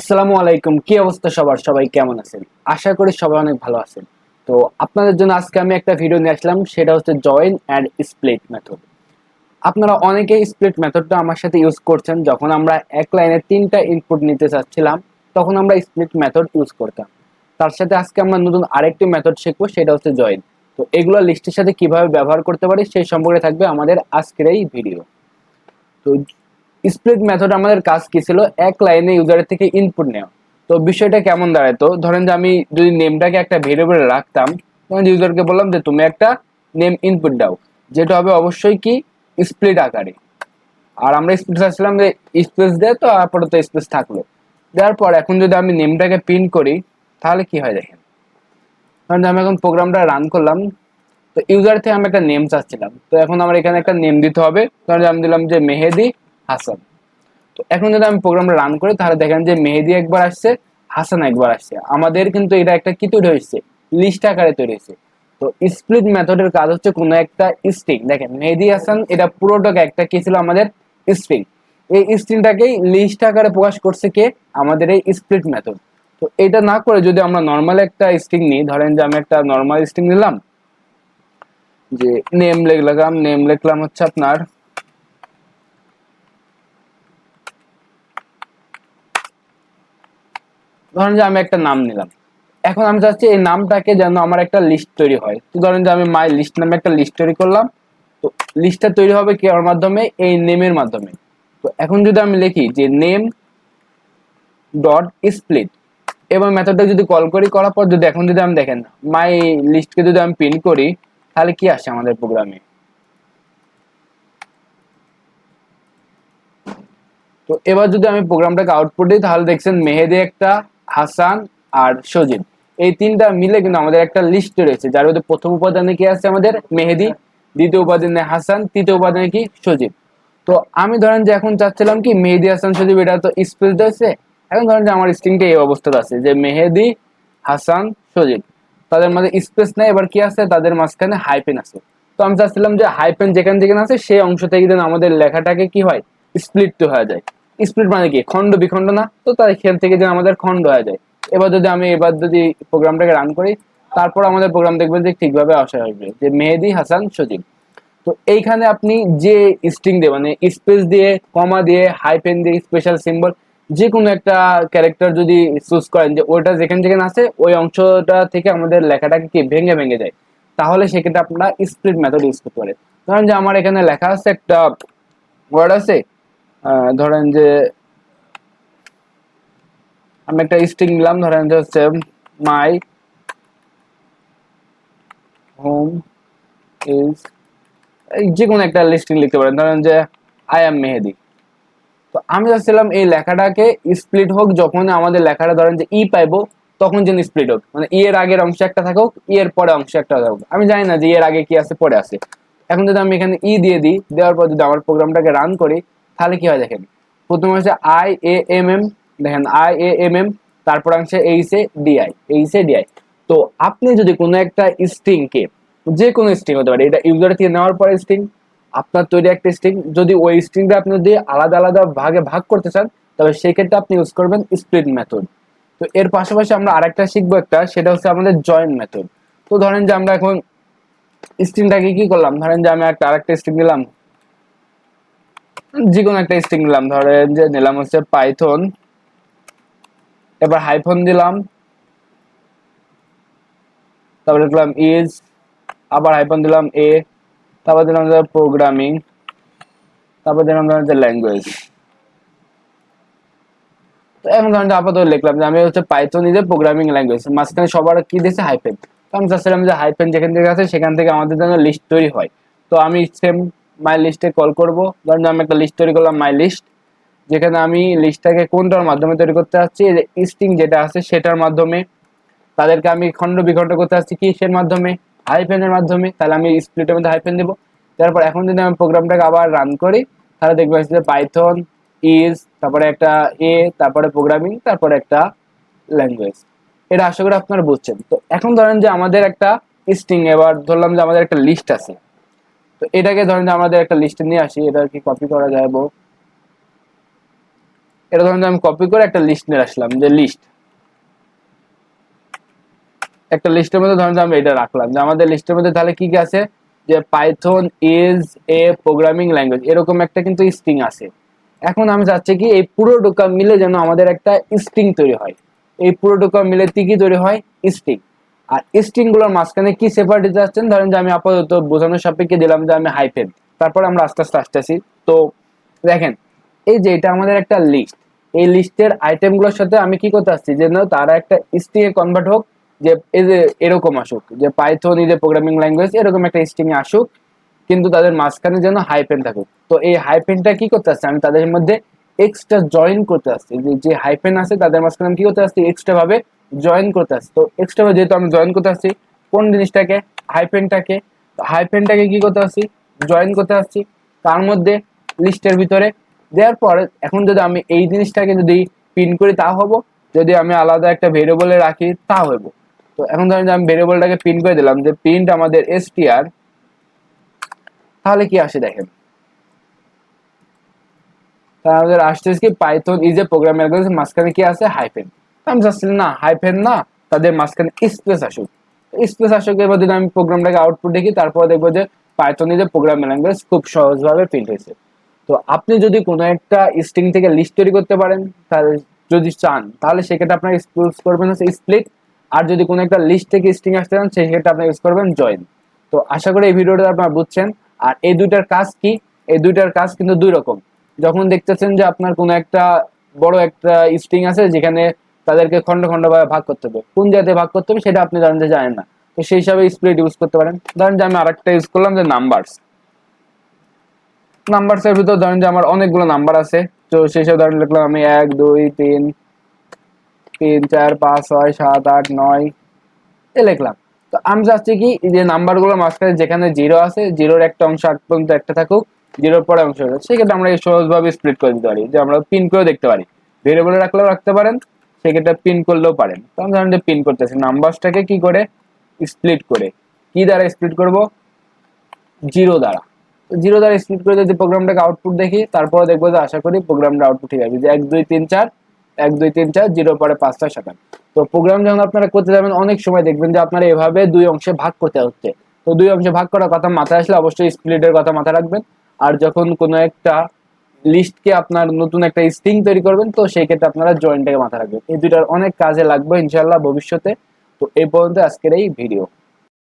আসসালামু আলাইকুম। কি অবস্থা সবার? সবাই কেমন আছেন? আশা করি সবাই অনেক ভালো আছেন। তো আপনাদের জন্য আজকে আমি একটা ভিডিও নিয়ে আসলাম, সেটা হচ্ছে জয়েন অ্যান্ড স্প্লিট মেথড। আপনারা অনেকেই স্প্লিট মেথডটা আমার সাথে ইউজ করছেন। যখন আমরা এক লাইনে 3টা ইনপুট নিতে চাচ্ছিলাম, তখন আমরা স্প্লিট মেথড ইউজ করতাম। তার সাথে আজকে আমরা নতুন আরেকটি মেথড শিখবো, সেটা হচ্ছে জয়েন। তো এগুলো লিস্টের সাথে কিভাবে ব্যবহার করতে পারি সেই সম্পর্কে থাকবে আমাদের আজকের এই ভিডিও। তো স্প্লিট মেথড আমাদের কাজ কি ছিল? এক লাইনে ইউজারের থেকে ইনপুট নেওয়া। তো বিষয়টা কেমন দাঁড়াতো, ধরেন যে আমি যদি নেমটাকে একটা ভেরিয়েবলে রাখতাম, তখন ইউজারকে বললাম যে তুমি একটা নেম ইনপুট দাও, যেটা হবে অবশ্যই কি স্প্লিট আকারে। আর আমরা স্পেস চাচ্ছিলাম যে স্পেস দেয়, তো আপাতত স্পেস থাকলো। দেওয়ার পর এখন যদি আমি নেমটাকে প্রিন্ট করি, তাহলে কি হয় দেখেন। কারণ আমি এখন প্রোগ্রামটা রান করলাম, তো ইউজার থেকে আমি একটা নেম চাচ্ছিলাম, তো এখন আমার এখানে একটা নেম দিতে হবে। কারণ আমি দিলাম যে মেহেদি হাসান। তো এখন যদি আমি প্রোগ্রামটা রান করি, তাহলে দেখেন যে মেহেদি একবার আসছে, হাসান একবার আসছে। আমাদের কিন্তু এটা একটা কি তৈরি হয়েছে? লিস্ট আকারে তৈরি হয়েছে। তো স্প্লিট মেথডের কাজ হচ্ছে কোনো একটা স্ট্রিং, দেখেন মেহেদি হাসান এটা পুরোটাকে একটা কি ছিল আমাদের স্ট্রিং। এই স্ট্রিংটাকেই লিস্ট আকারে প্রকাশ করছে কে? আমাদের এই স্প্লিট মেথড। তো এটা না করে যদি আমরা নর্মাল একটা স্ট্রিং নিই, ধরেন যে আমি একটা নর্মাল স্ট্রিং নিলাম, যে নেম লিখলাম হচ্ছে আপনার ধরেন যে আমি একটা নাম নিলাম। এখন আমি চাচ্ছি এই নামটাকে যেন আমার একটা লিস্ট তৈরি হয়। তো ধরেন যে আমি মাই লিস্ট নামে একটা লিস্ট তৈরি করলাম। তো লিস্টটা তৈরি হবে কি আমার মাধ্যমে? এই নেমের মাধ্যমে। তো এখন যদি আমি লিখি যে নেম ডট স্প্লিট, এবং মেথডটা যদি কল করি, করার পর যদি এখন যদি আমি দেখেন মাই লিস্টকে যদি আমি প্রিন্ট করি, তাহলে কি আসে আমাদের প্রোগ্রামে? তো এবার যদি আমি প্রোগ্রামটাকে আউটপুট দিই, তাহলে দেখছেন মেহেদি একটা, হাসান আর সজীব, এই তিনটা মিলে কিন্তু আমাদের একটা লিস্ট রয়েছে, যার মধ্যে প্রথম উপাদানে কি আছে? আমাদের মেহেদি, দ্বিতীয় উপাদানে হাসান, তৃতীয় উপাদানে কি? সজীব। তো আমি ধরেন যে এখন চাচ্ছিলাম কি মেহেদি হাসান সজীব, এটা তো স্পেস হয়েছে। এখন ধরেন যে আমার স্ট্রিংটা এই অবস্থাতে আছে যে মেহেদি হাসান সজীব, তাদের মাঝে স্পেস নেই, এবার কি আছে? তাদের মাঝখানে হাইপেন আছে। তো আমি চাচ্ছিলাম যে হাইপেন যেখানে যেখানে আছে সেই অংশ থেকে যেন আমাদের লেখাটাকে কি হয়? স্প্লিট তো হয়ে যায়। স্প্লিট মানে কি? খণ্ড বিখণ্ড না? তো তার খেল থেকে যেন আমাদের খণ্ড হয়ে যায়। এবার যদি প্রোগ্রামটাকে রান করি, তারপর আমাদের প্রোগ্রাম দেখবেন যে ঠিকভাবে আসা আসবে যে মেহেদি হাসান সজীব। তো এইখানে আপনি যে স্ট্রিং দিয়ে, মানে স্পেস দিয়ে, কমা দিয়ে, হাইপেন দিয়ে, স্পেশাল সিম্বল, যে কোনো একটা ক্যারেক্টার যদি চুজ করেন যে ওইটা যেখানে যেখানে আছে ওই অংশটা থেকে আমাদের লেখাটাকে কি ভেঙে ভেঙে যায়, তাহলে সেক্ষেত্রে আপনারা স্প্লিট মেথড ইউজ করতে পারেন। ধরেন যে আমার এখানে লেখা আছে একটা ওয়ার্ড আছে, ধরেন যে আমি একটা স্ট্রিং নিলাম, ধরেন যে হচ্ছে মাই হোম ইজ, যে কোনো একটা লিস্টিং লিখতে পারেন, ধরেন যে আই এম মেহেদি। তো আমি চাচ্ছিলাম এই লেখাটাকে স্প্লিট হোক, যখন আমাদের লেখাটা ধরেন যে ই পাইবো, তখন যেন স্প্লিট হোক, মানে ই এর আগের অংশ একটা থাকুক, ই এর পরে অংশ একটা থাকুক। আমি জানি না যে এর আগে কি আছে পরে আছে। এখন যদি আমি এখানে ই দিয়ে দিই, দেওয়ার পর যদি আমার প্রোগ্রামটাকে রান করি, তাহলে কি হয় দেখেন। প্রথমে হচ্ছে IAMM, দেখেন IAMM, তারপর অংশে এইচ এ ডিআই। তো আপনি যদি কোনো একটা স্ট্রিং কে, যে কোনো স্ট্রিং হতে পারে, এটা ইউজার থেকে নেওয়ার পরে স্ট্রিং, আপনার তৈরি একটা স্ট্রিং, যদি ওই স্ট্রিংটা আপনি যদি আলাদা আলাদা ভাগে ভাগ করতে চান, তবে সেই ক্ষেত্রে আপনি ইউজ করবেন স্প্লিট মেথড। তো এর পাশাপাশি আমরা আরেকটা শিখবো একটা, সেটা হচ্ছে আমাদের জয়েন মেথড। তো ধরেন যে আমরা এখন স্ট্রিংটাকে কি করলাম, ধরেন যে আমি একটা আরেকটা স্ট্রিং নিলাম, যে কোনো একটা স্ট্রিং নিলাম, ধরেন যে নিলাম হচ্ছে পাইথন, এবার হাইফন দিলাম, তারপর লিখলাম ইজ, আবার হাইফন দিলাম এ, তারপর দিলাম প্রোগ্রামিং, তারপর দিলাম ধরেন যে ল্যাঙ্গুয়েজ। তো এখন ধরেন আপাতত লিখলাম যে আমি হচ্ছে Python is a programming language, মাঝখানে সবার কি দিয়েছে? হাইফেন। তো আমি চাচ্ছিলাম যে হাইফেন যেখান থেকে আছে সেখান থেকে আমাদের জন্য লিস্ট তৈরি হয়। তো আমি সেম মাই লিস্টে কল করব। ধরেন আমি একটা লিস্ট তৈরি করলাম মাই লিস্ট, যেখানে আমি লিস্টটাকে কোনটার মাধ্যমে তৈরি করতে চাচ্ছি? স্ট্রিং যেটা আছে সেটার মাধ্যমে। তাদেরকে আমি খণ্ড বিখণ্ড করতে চাচ্ছি কিসের মাধ্যমে? হাইফেনের মাধ্যমে। তাহলে আমি স্প্লিটের মধ্যে হাইফেন দেবো। তারপর এখন যদি আমি প্রোগ্রামটাকে আবার রান করি, তাহলে দেখবো যে পাইথন ইজ, তারপরে একটা এ, তারপরে প্রোগ্রামিং, তারপরে একটা ল্যাঙ্গুয়েজ। এটা আশা করি আপনারা বুঝছেন। তো এখন ধরেন যে আমাদের একটা স্ট্রিং, এবার ধরলাম যে আমাদের একটা লিস্ট আছে। তো এটাকে ধরেন যে আমাদের একটা লিস্টে নিয়ে আসি, এটা কি কপি করা যাবো? এটা ধরেন যে আমি কপি করে একটা লিস্ট নিয়ে আসলাম, যে লিস্ট, একটা লিস্টের মধ্যে ধরেন যে আমি এটা রাখলাম, যে আমাদের লিস্টের মধ্যে তাহলে কি কি আছে, যে Python is a programming language, এরকম একটা কিন্তু স্ট্রিং আছে। এখন আমি চাচ্ছি কি এই পুরো টোকা মিলে যেন আমাদের একটা স্ট্রিং তৈরি হয়, এই পুরো টোকা মিলে কি তৈরি হয়, স্ট্রিং। আর স্ট্রিং গুলোর মাঝখানে কি সেপারেট দিতে যাচ্ছেন, ধরেন যে আমি আপাতত বোঝানোর সাপেক্ষে দিলাম যে আমি হাইফেন, তারপরে আমরা আস্তে আস্তে আসতেছি। তো দেখেন, এই যে এটা আমাদের একটা লিস্ট, এই লিস্টের আইটেম গুলোর সাথে আমি কি করতে আসছি, যে তারা একটা স্ট্রিং এ কনভার্ট হোক, যে এই যে এরকম আসুক, যে Python is a programming language এরকম একটা স্ট্রিং এ আসুক, কিন্তু তাদের মাঝখানে যেন হাইপেন থাকুক। তো এই হাইপেনটা কি করতে আসছে, আমি তাদের মধ্যে এক্সট্রা জয়েন করতে আসছি, যে হাইপেন আছে তাদের মাঝখানে আমি কি করতে আসছি, এক্সট্রা ভাবে জয়েন করতে আসছি। তো এক্সট্রা ভাবে যেহেতু আমি জয়েন করতে আসছি কোন জিনিসটাকে, হাইপেনটাকে, হাইপেনটাকে কি করতে আসছি, জয়েন করতে আসছি তার মধ্যে লিস্টের ভিতরে দেওয়ার পর, এখন যদি আমি এই জিনিসটাকে যদি পিন করি তা হবো, যদি আমি আলাদা একটা ভেরিয়েবলে রাখি তা হবো। তো এখন ধরেন যে আমি ভেরিয়েবলটাকে পিন করে দিলাম, যে প্রিন্ট আমাদের str, তাহলে কি আসে দেখেন, তাহলে আমাদের আসছে কি Python is a programming language, মাঝখানে কি আছে, হাইফেন। আমি চাচ্ছি না হাইফেন না, তাদের মাঝখানে স্পেস আসুক, স্পেস আসুক। এবার যদি আমি প্রোগ্রামটাকে আউটপুট দেখি তারপর দেখবো যে Python is a programming language খুব সহজভাবে প্রিন্ট হয়েছে। তো আপনি যদি কোনো একটা স্ট্রিং থেকে লিস্ট তৈরি করতে পারেন, তাহলে যদি চান তাহলে সেক্ষেত্রে আপনার ইউজ করবেন হচ্ছে স্প্লিট, আর যদি কোনো একটা লিস্ট থেকে স্ট্রিং আসতে চান সেক্ষেত্রে আপনি ইউজ করবেন জয়েন। তো আশা করি এই ভিডিওটা আপনারা বুঝছেন। আর এই দুইটার কাজ কি, এই দুইটার কাজ কিন্তু দুই রকম। যখন দেখতেছেন যে আপনার কোনো একটা বড় একটা স্ট্রিং আছে যেখানে তাদেরকে খন্ড খন্ড ভাবে ভাগ করতে হবে, কোন জায়গাতে ভাগ করতে হবে সেটা আপনি ধরেন যে জানেন না, তো সেই হিসাবে স্প্লিট ইউজ করতে পারেন। ধরেন যে আমি আরেকটা ইউজ করলাম যে নাম্বারস, নাম্বারস এর ভিতর ধরেন যে আমার অনেকগুলো নাম্বার আছে, তো সেই হিসাবে ধরেন লিখলাম আমি 1 2 3 3 4 5 6 7 8 9 এ লিখলাম। তো আমি চাচ্ছি কি যে নাম্বারগুলোর মাঝখানে যেখানে জিরো আছে, জিরোর একটা অংশ আগ পর্যন্ত একটা থাকুক, জিরোর পরে অংশ আছে, সেক্ষেত্রে আমরা সহজভাবে স্প্লিট করে দিতে পারি, যে আমরা পিন করে দেখতে পারি, ভেরিয়েবলে রাখলেও রাখতে পারেন, সেক্ষেত্রে পিন করলেও পারেন। তো আমি ধরেন যে পিন করতেছি নাম্বারসটাকে কি করে, স্প্লিট করে, কি দ্বারা স্প্লিট করব, জিরো দ্বারা। জিরো দ্বারা স্প্লিট করে যদি প্রোগ্রামটাকে আউটপুট দেখি তারপরে দেখবো যে আশা করি প্রোগ্রামটা আউটপুট ঠিক আছে, যে 1 2 3 4 1 2 3 4 জিরোর পরে 5 6 7 8। তো প্রোগ্রাম যখন আপনারা করতে যাবেন অনেক সময় দেখবেন যে আপনারা এভাবে দুই অংশে ভাগ করতে হচ্ছে। তো দুই অংশে ভাগ করার কথা মাথায় আসলে অবশ্যই স্প্লিটের কথা মাথায় রাখবেন। আর যখন কোনো একটা লিস্টকে আপনার নতুন একটা স্ট্রিং তৈরি করবেন তো সেই ক্ষেত্রে আপনারা জয়েন্টটাকে মাথায় রাখবেন। এই দুইটার অনেক কাজে লাগবে ইনশাআল্লাহ ভবিষ্যতে। তো এই পর্যন্ত আজকের এই ভিডিও।